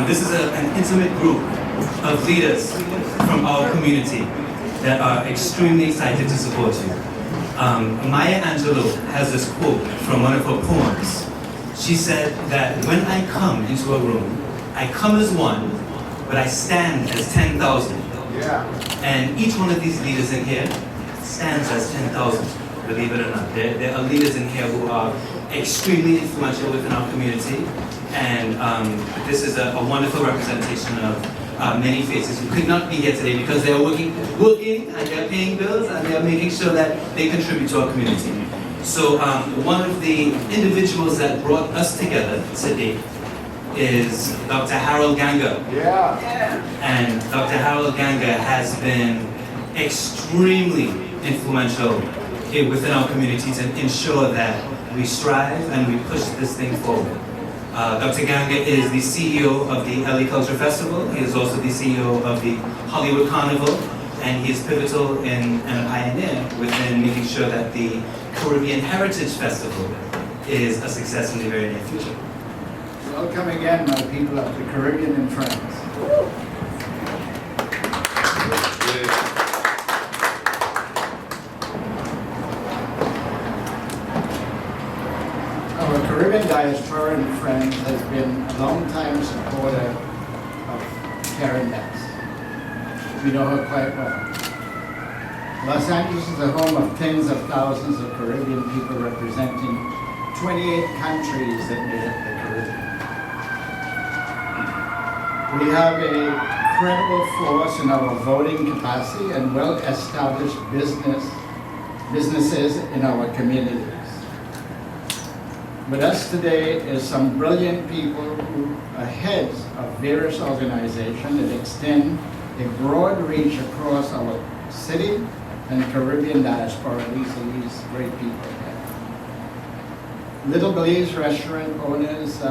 This is an intimate group of leaders from our community that are extremely excited to support you. Maya Angelou has this quote from one of her poems. She said that when I come into a room, I come as one, but I stand as 10,000. Yeah. And each one of these leaders in here stands as 10,000, believe it or not. There are leaders in here who are extremely influential within our community, and this is a wonderful representation of many faces who could not be here today because they are working and they're paying bills and they're making sure that they contribute to our community. So one of the individuals that brought us together today is Dr. Harold Ganga. Yeah. And Dr. Harold Ganga has been extremely influential within our community to ensure that we strive and we push this thing forward. Dr. Ganga is the CEO of the LA Culture Festival. He is also the CEO of the Hollywood Carnival, and he is pivotal and a pioneer within making sure that the Caribbean Heritage Festival is a success in the very near future. Welcome again, my people of the Caribbean and friends. Our Caribbean Diaspora and Friends has been a long-time supporter of Karen Ness. We know her quite well. Los Angeles is the home of tens of thousands of Caribbean people representing 28 countries that made up the Caribbean. We have a credible force in our voting capacity and well-established businesses in our communities. With us today is some brilliant people who are heads of various organizations that extend a broad reach across our city and Caribbean diaspora. These are these great people here. Little Belize Restaurant owners,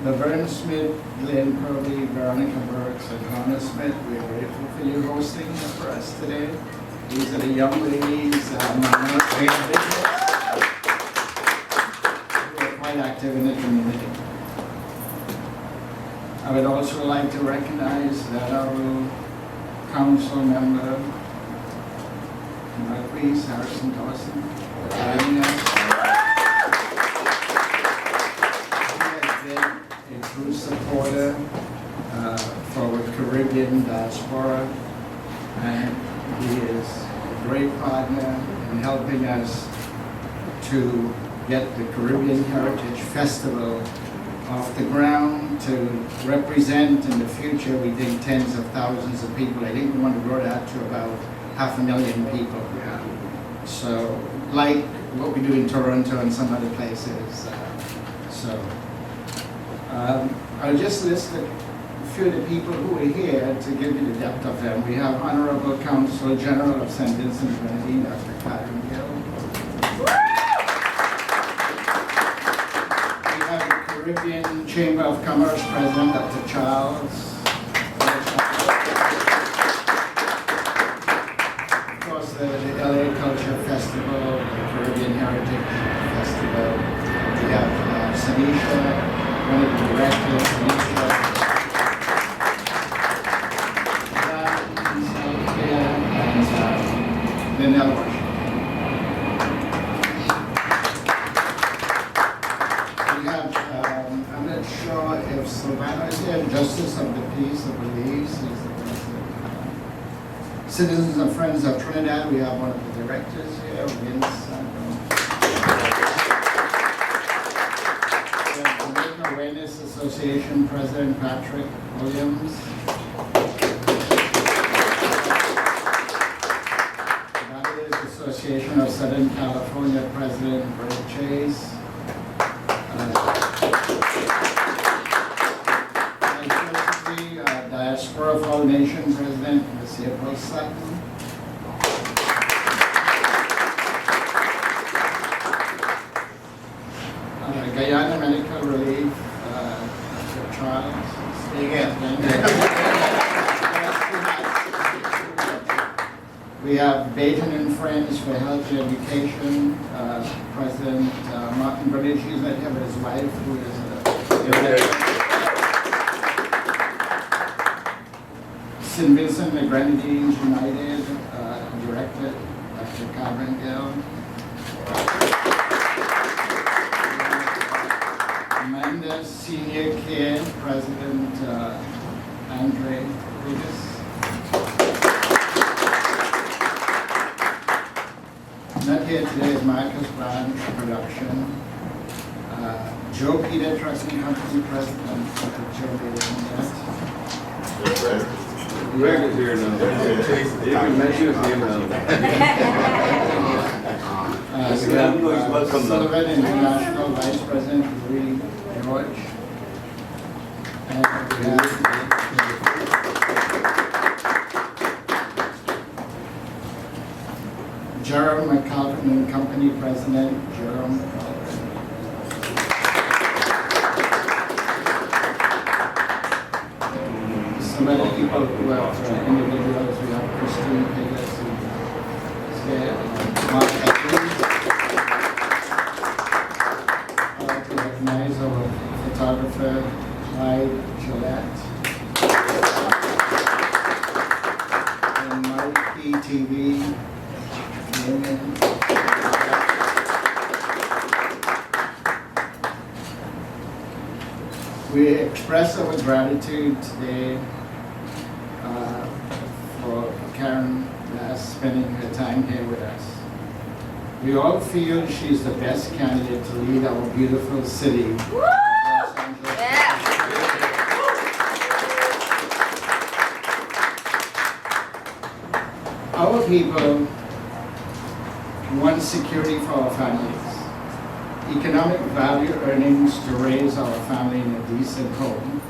Laverne Smith, Glenn Purley, Veronica Burks, and Hannah Smith. We are grateful for you hosting for us today. These are the young ladies who are quite active in the community. I would also like to recognize that our Councilmember, Marqueece, Harris-Dawson, joining us. A true supporter for the Caribbean Diaspora, and he is a great partner in helping us to get the Caribbean Heritage Festival off the ground to represent in the future, we think, tens of thousands of people. I think we want to grow that to about 500,000 people. Yeah. So, like what we do in Toronto and some other places. I'll just list a few of the people who are here to give you the depth of them. We have Honorable Consul General of St. Vincent and Grenadines, Dr. Karen Gill. We have the Caribbean Chamber of Commerce President, Dr. Charles. Of course, the LA Culture Festival, the Caribbean Heritage Festival. We have Sanisha, one of the directors, Sanisha. And Lynell Washington. We have, I'm not sure if Silvana is here, Justice of the Peace of Belize. Citizens and Friends of Trinidad, we have one of the directors here, Vince. Awareness Association President Patrick Williams. Batters Association of Southern California President Greg Chase. Diaspora Foundation President Ms. April Sutton. Guyana Medical Relief, Charles. We have Baton and Friends for Health and Education, President Martin Burnett. He's not here, but his wife, who is St. Vincent and Grenadines United Director, Dr. Carmen Gill. Amanda Senior Care President Andre Rivas. Not here today is Marcus Branch Production. Joe Peter Trucking Company President, Joe Peter. Greg is here now. You can mention his name now. Sullivan International Vice President Louis George. And we have Jerome McAlpin and Company President Jerome McAlpin. Some other people who have individuals, we have Christine Piggott, who is there, Mark Edwards. I'd like to recognize our photographer, CLYDE GILLETT. And Marqueece TV. We express our gratitude today for Karen spending her time here with us. We all feel she's the best candidate to lead our beautiful city. Woo! Yeah. Our people want security for our families, economic value earnings to raise our family in a decent home,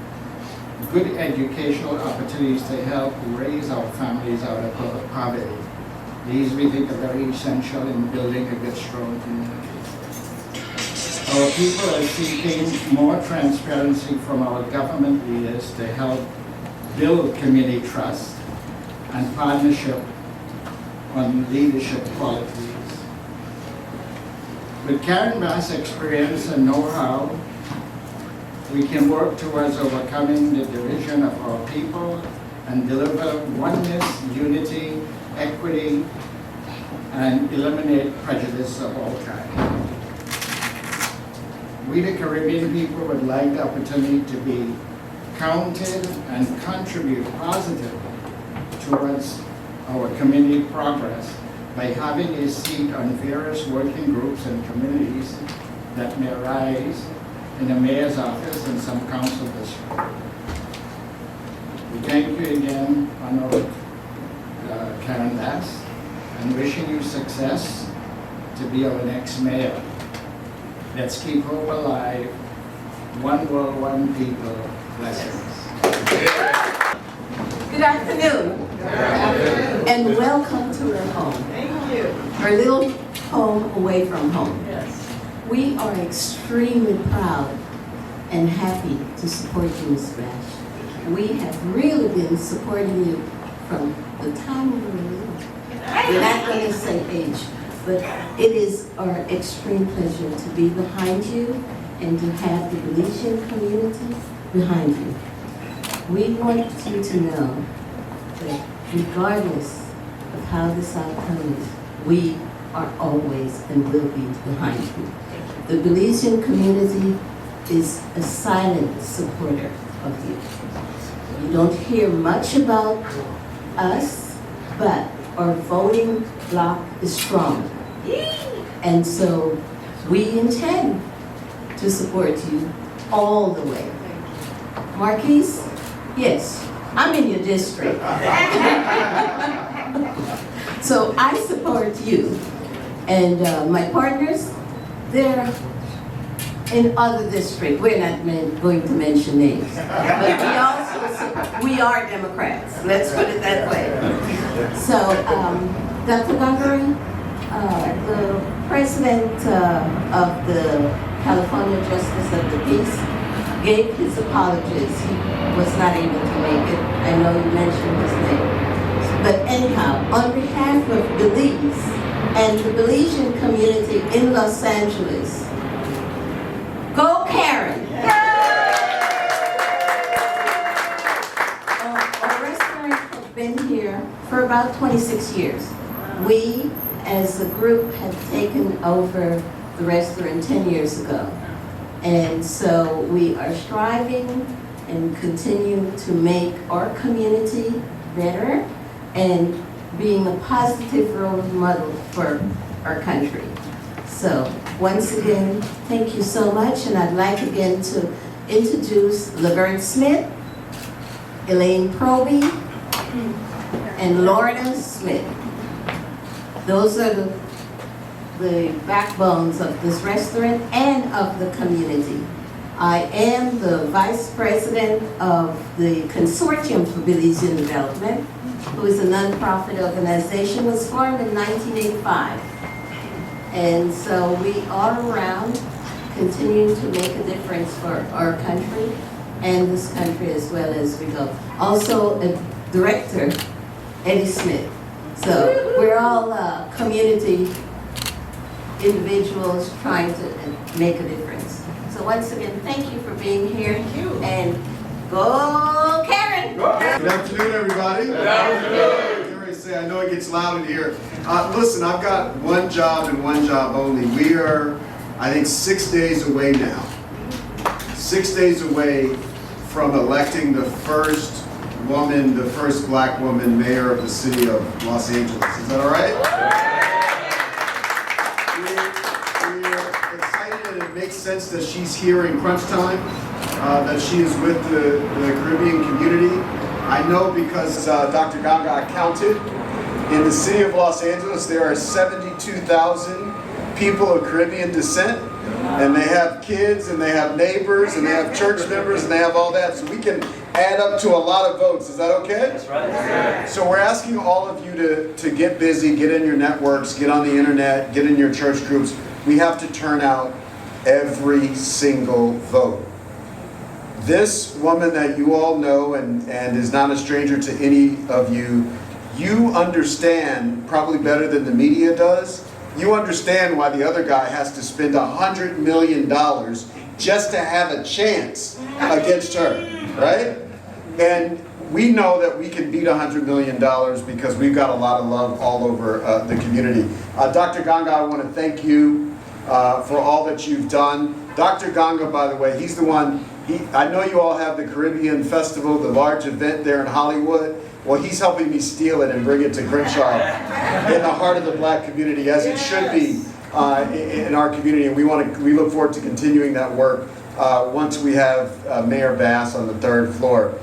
good educational opportunities to help raise our families out of poverty. These we think are very essential in building a good, strong community. Our people are seeking more transparency from our government leaders to help build community trust and partnership on leadership qualities. With Karen Bass' experience and know-how, we can work towards overcoming the division of our people and deliver oneness, unity, equity, and eliminate prejudice of all kinds. We, the Caribbean people, would like the opportunity to be counted and contribute positively towards our community progress by having a seat on various working groups and communities that may arise in the mayor's office and some council districts. We thank you again, Honorable Karen Bass, and wishing you success to be our next mayor. Let's keep hope alive. One world, one people. Blessings. Good afternoon. And welcome to our home. Thank you. Our little home away from home. Yes. We are extremely proud and happy to support you, Ms. Bash. We have really been supporting you from the time we were little. We're not going to say age, but it is our extreme pleasure to be behind you and to have the Belizean community behind you. We want you to know that regardless of how this outcome is, we are always and will be behind you. The Belizean community is a silent supporter of you. You don't hear much about us, but our voting bloc is strong. And so we intend to support you all the way. Marqueece, yes, I'm in your district. So I support you. And my partners, they're in other districts. We're not going to mention names. But we are Democrats. Let's put it that way. So, Dr. Gunnery, the president of the California Justice of the Peace gave his apologies. He was not able to make it. I know you mentioned his name. But anyhow, on behalf of Belize and the Belizean community in Los Angeles, go Karen! Our restaurant about 26 years. We, as a group, have taken over the restaurant 10 years ago. And so we are striving and continue to make our community better and being a positive role model for our country. So once again, thank you so much, and I'd like again to introduce Laverne Smith, Elaine Proby, and Lorna Smith. Those are the backbones of this restaurant and of the community. I am the vice president of the Consortium for Belizean Development, who is a nonprofit organization, was formed in 1985. And so we are around, continuing to make a difference for our country and this country as well as we go. Also, a director, Eddie Smith. So we're all community individuals trying to make a difference. So once again, thank you for being here. Thank you. And go Karen! Good afternoon, everybody. Good afternoon. I know it gets loud in here. Listen, I've got one job and one job only. We are, I think, 6 days away now. 6 days away from electing the first woman, the first black woman mayor of the city of Los Angeles. Is that all right? We're excited, and it makes sense that she's here in crunch time, that she is with the Caribbean community. I know because Dr. Ganga counted. In the city of Los Angeles, there are 72,000 people of Caribbean descent, and they have kids, and they have neighbors, and they have church members, and they have all that. So we can add up to a lot of votes. Is that okay? That's right. So we're asking all of you to get busy, get in your networks, get on the internet, get in your church groups. We have to turn out every single vote. This woman that you all know and is not a stranger to any of you, you understand probably better than the media does. You understand why the other guy has to spend $100 million just to have a chance against her, right? And we know that we can beat $100 million because we've got a lot of love all over the community. Dr. Ganga, I want to thank you for all that you've done. Dr. Ganga, by the way, he's the one, I know you all have the Caribbean Festival, the large event there in Hollywood. Well, he's helping me steal it and bring it to Crenshaw in the heart of the black community, as it should be in our community. And we look forward to continuing that work once we have Mayor Bass on the 3rd floor.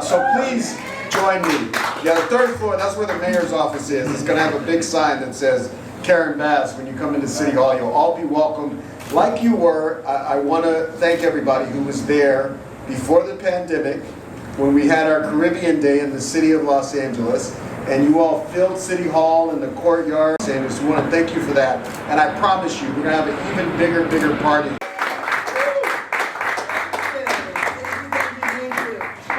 So please join me. Yeah, the 3rd floor, that's where the mayor's office is. It's going to have a big sign that says Karen Bass. When you come into City Hall, you'll all be welcome. Like you were, I want to thank everybody who was there before the pandemic, when we had our Caribbean Day in the city of Los Angeles, and you all filled City Hall and the courtyard. And I just want to thank you for that. And I promise you, we're going to have an even bigger party.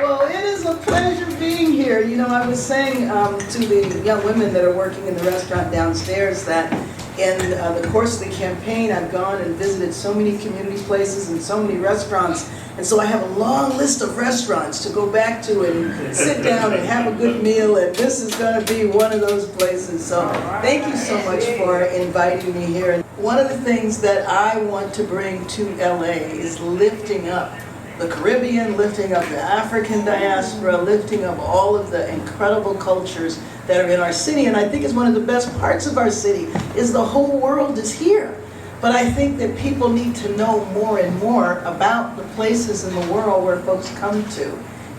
Well, it is a pleasure being here. You know, I was saying to the young women that are working in the restaurant downstairs that in the course of the campaign, I've gone and visited so many community places and so many restaurants. And so I have a long list of restaurants to go back to and sit down and have a good meal. And this is going to be one of those places. So thank you so much for inviting me here. And one of the things that I want to bring to LA is lifting up the Caribbean, lifting up the African diaspora, lifting up all of the incredible cultures that are in our city. And I think it's one of the best parts of our city is the whole world is here. But I think that people need to know more and more about the places in the world where folks come to.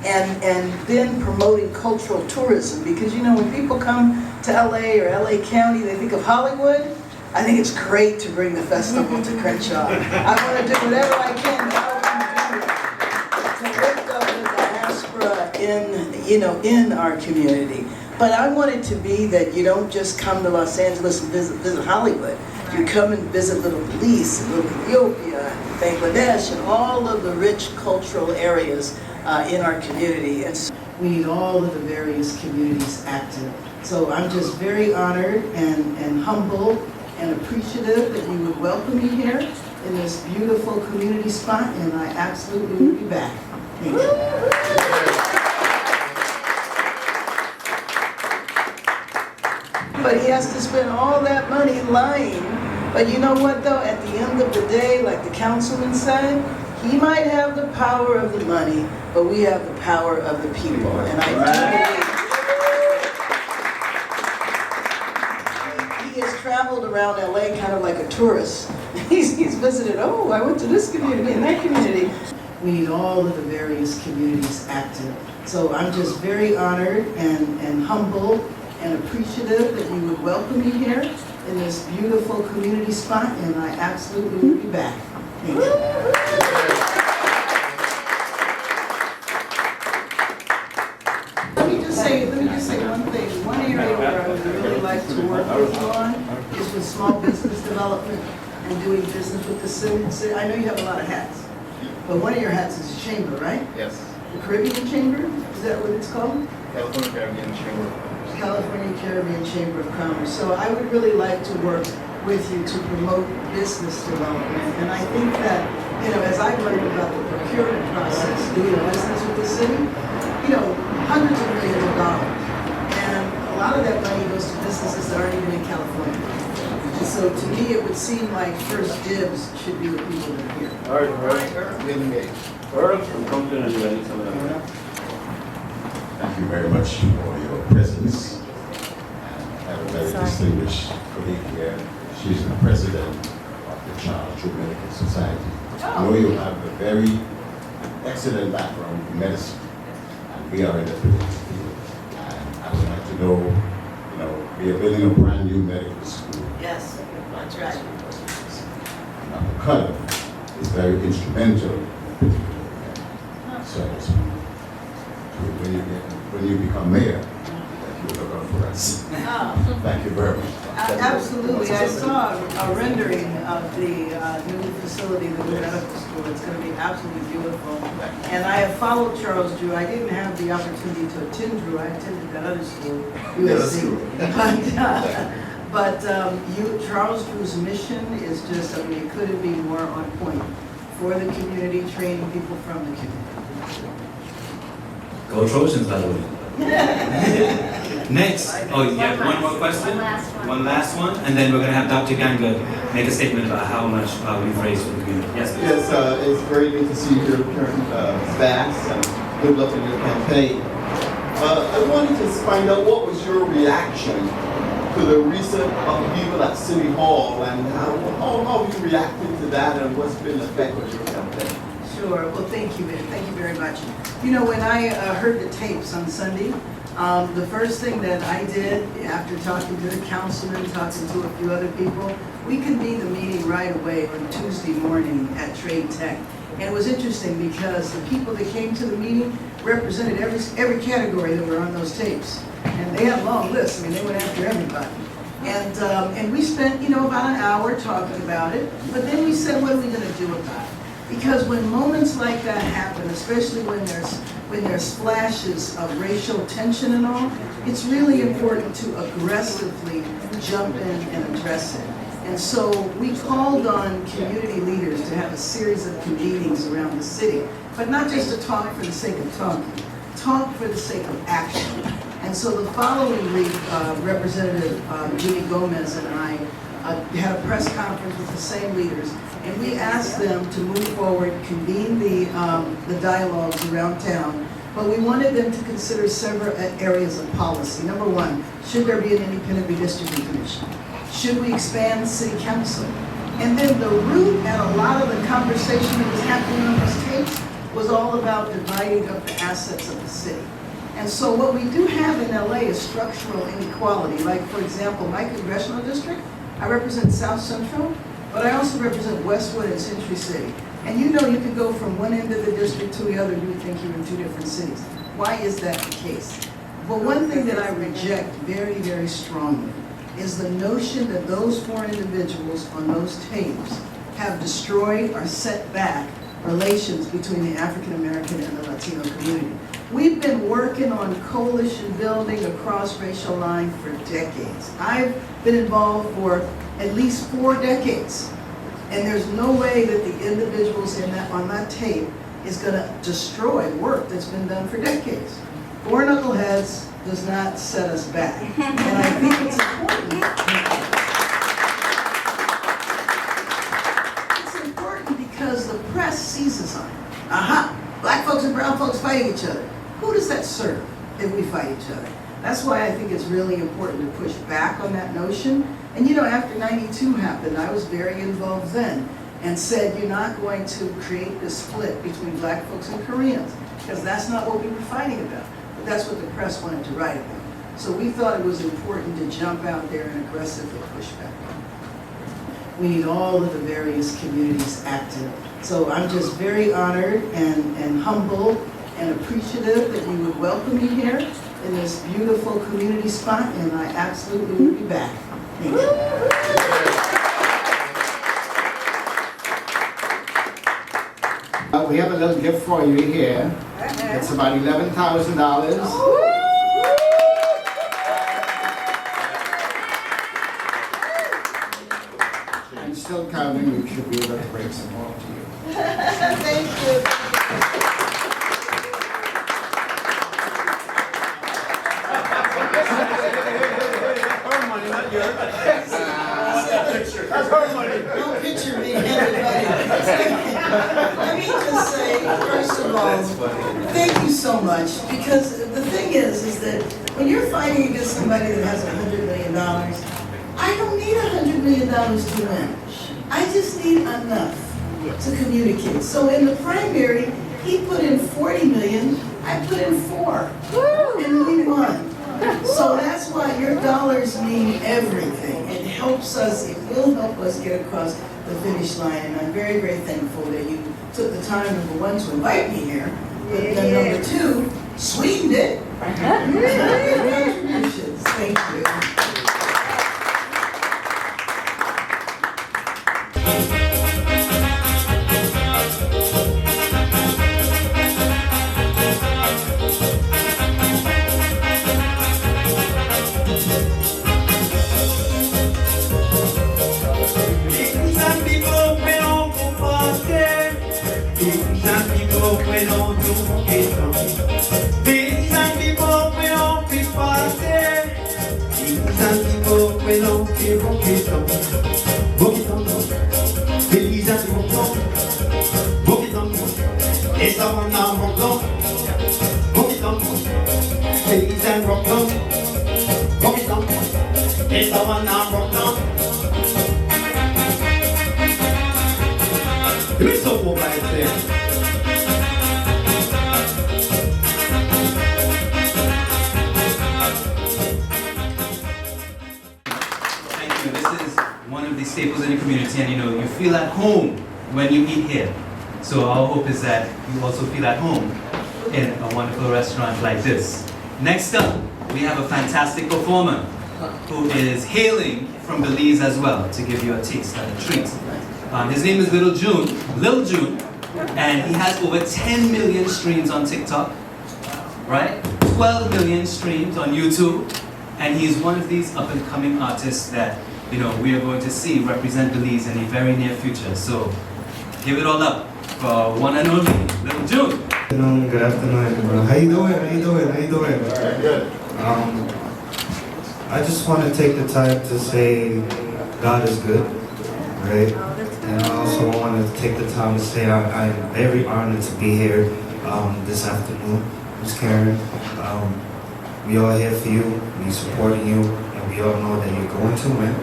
And then promoting cultural tourism. Because you know, when people come to LA or LA County, they think of Hollywood. I think it's great to bring the festival to Crenshaw. I want to do whatever I can to help you to lift up the diaspora in our community. But I want it to be that you don't just come to Los Angeles and visit Hollywood. You come and visit Little Belize, Little Ethiopia, Bangladesh, and all of the rich cultural areas in our community. And so we need all of the various communities active. So I'm just very honored and humbled and appreciative that you would welcome me here in this beautiful community spot, and I absolutely will be back. Thank you. but he has to spend all that money lying. But you know what though, at the end of the day, like the councilman said, he might have the power of the money, but we have the power of the people. And I do believe he has traveled around LA kind of like a tourist. He's visited, oh, I went to this community and that community. We need all of the various communities active. So I'm just very honored and humbled and appreciative that you would welcome me here in this beautiful community spot, and I absolutely will be back. Thank you. Let me just say one thing. One area where I would really like to work with you on is with small business development and doing business with the city. I know you have a lot of hats, but one of your hats is a chamber, right? Yes. The Caribbean Chamber? Is that what it's called? California Caribbean Chamber. California Caribbean Chamber of Commerce. So I would really like to work with you to promote business development. And I think that, as I've learned about the procurement process, doing business with the city, hundreds of millions of dollars. And a lot of that money goes to businesses that aren't even in California. And so to me, it would seem like first dibs should be the people that are here. All right. Really engaged. Earl from Compton and Ready some of them. Thank you very much for your presence. I have a very distinguished colleague here. She's the president of the Charles Drew Medical Society. I know you have a very excellent background in medicine, and we are in the political field. And I would like to know, we are building a brand new medical school. Yes, that's right. And Dr. Cullen is very instrumental in particular. So when you become mayor, that you look out for us. Oh. Thank you very much. Absolutely. I saw a rendering of the new facility, the new medical school. It's going to be absolutely beautiful. And I have followed Charles Drew. I didn't have the opportunity to attend Drew. I attended that other school, USC. But Charles Drew's mission is just, it couldn't be more on point for the community, training people from the community. Go Trojans, by the way. Next, one more question. One last one, and then we're going to have Dr. Ganga make a statement about how much we've raised for the community. Yes, please. Yes, it's very neat to see your current stats and good luck in your campaign. I wanted to find out what was your reaction to the recent upheaval at City Hall, and how you reacted to that, and what's been the effect of your campaign? Sure. Well, thank you very much. When I heard the tapes on Sunday, the first thing that I did after talking to the councilman, talking to a few other people, we convened the meeting right away on Tuesday morning at Trade Tech. And it was interesting because the people that came to the meeting represented every category that were on those tapes. And they had long lists. They went after everybody. And we spent, about an hour talking about it. But then we said, what are we going to do about it? Because when moments like that happen, especially when there's flashes of racial tension and all, it's really important to aggressively jump in and address it. And so we called on community leaders to have a series of convenings around the city, but not just to talk for the sake of talk for the sake of action. And so the following week, Representative Judy Gomez and I had a press conference with the same leaders, and we asked them to move forward, convene the dialogues around town, but we wanted them to consider several areas of policy. Number one, should there be an independent redistricting commission? Should we expand city council? And then the root and a lot of the conversation that was happening on those tapes was all about dividing up the assets of the city. And so what we do have in LA is structural inequality. Like, for example, my congressional district, I represent South Central, but I also represent Westwood and Century City. And you can go from one end of the district to the other, and you would think you're in two different cities. Why is that the case? Well, one thing that I reject very, very strongly is the notion that those four individuals on those tapes have destroyed or set back relations between the African American and the Latino community. We've been working on coalition building across racial lines for decades. I've been involved for at least 4 decades. And there's no way that the individuals on that tape is going to destroy work that's been done for decades. Four knuckleheads does not set us back. And I think it's important think it's really important to push back on that notion. And you know, after 92 happened, I was very involved then and said, you're not going to create this split between black folks and Koreans, because that's not what we were fighting about. But that's what the press wanted to write about. So we thought it was important to jump out there and aggressively push back. We need all of the various communities active. So I'm just very honored and humbled and appreciative that you would welcome me here in this beautiful community spot, and I absolutely will be back. Thank you. We have a little gift for you here. It's about $11,000. I'm still counting. We should be able to break some more to you. Thank you. That's her money. Don't picture me, everybody. Let me just say, first of all, thank you so much, because the thing is that when you're fighting against somebody that has $100 million, I don't need $100 million to win. I just need enough to communicate. So in the primary, he put in 40 million, I put in 4, and we won. So that's why your dollars mean everything. It helps us, it will help us get across the finish line, and I'm very, very thankful that you took the time, number 1, to invite me here, but then number 2, sweetened it. Congratulations. Thank you. Staples in the community, and you know, you feel at home when you eat here. So our hope is that you also feel at home in a wonderful restaurant like this. Next up, we have a fantastic performer who is hailing from Belize as well, to give you a taste and a treat. His name is Little June, and he has over 10 million streams on TikTok, right? 12 million streams on YouTube, and he's one of these up-and-coming artists that, you know, we are going to see represent Belize in the very near future. So give it all up for one and only Little June. Good afternoon, everyone. How you doing? Very good. I just want to take the time to say God is good, right? And I also want to take the time to say I'm very honored to be here this afternoon. Ms. Karen, we all here for you, we supporting you, and we all know that you're going to win.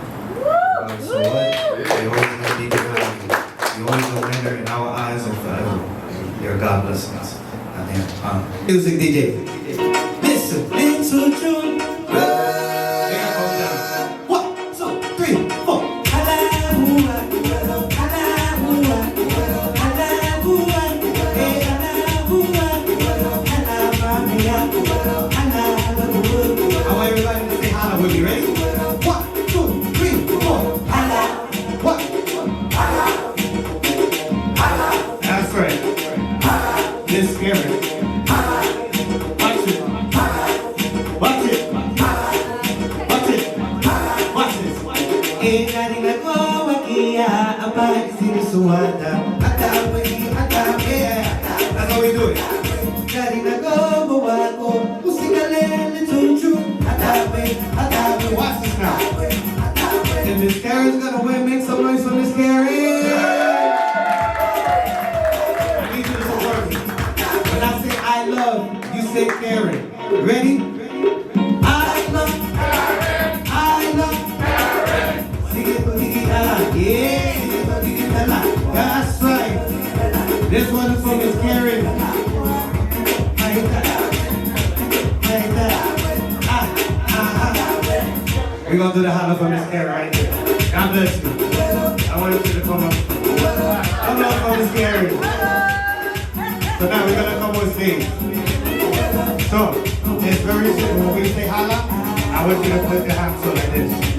So what? We always going to be behind you. You're always a winner in our eyes and forever. Your God bless us. Amen. Music DJ. Listen, Little June. One, two, three, four. I want everybody to say holla with me. Ready? 1, 2, 3, 4. What? That's right. This scary. Watch it. Watch it. Watch it. Watch this. That's how we do it. Watch this now. If Miss Karen's gonna win, make some noise for Miss Karen. I need you to support me. When I say I love, you say Karen. Ready? I love we're gonna do the holla for Miss Carrie right here. God bless you. I wanted you to come up. Come on for Miss Carrie. So now we're gonna come on stage. So, it's very simple. When we say holla, I want you to put your hands up like this.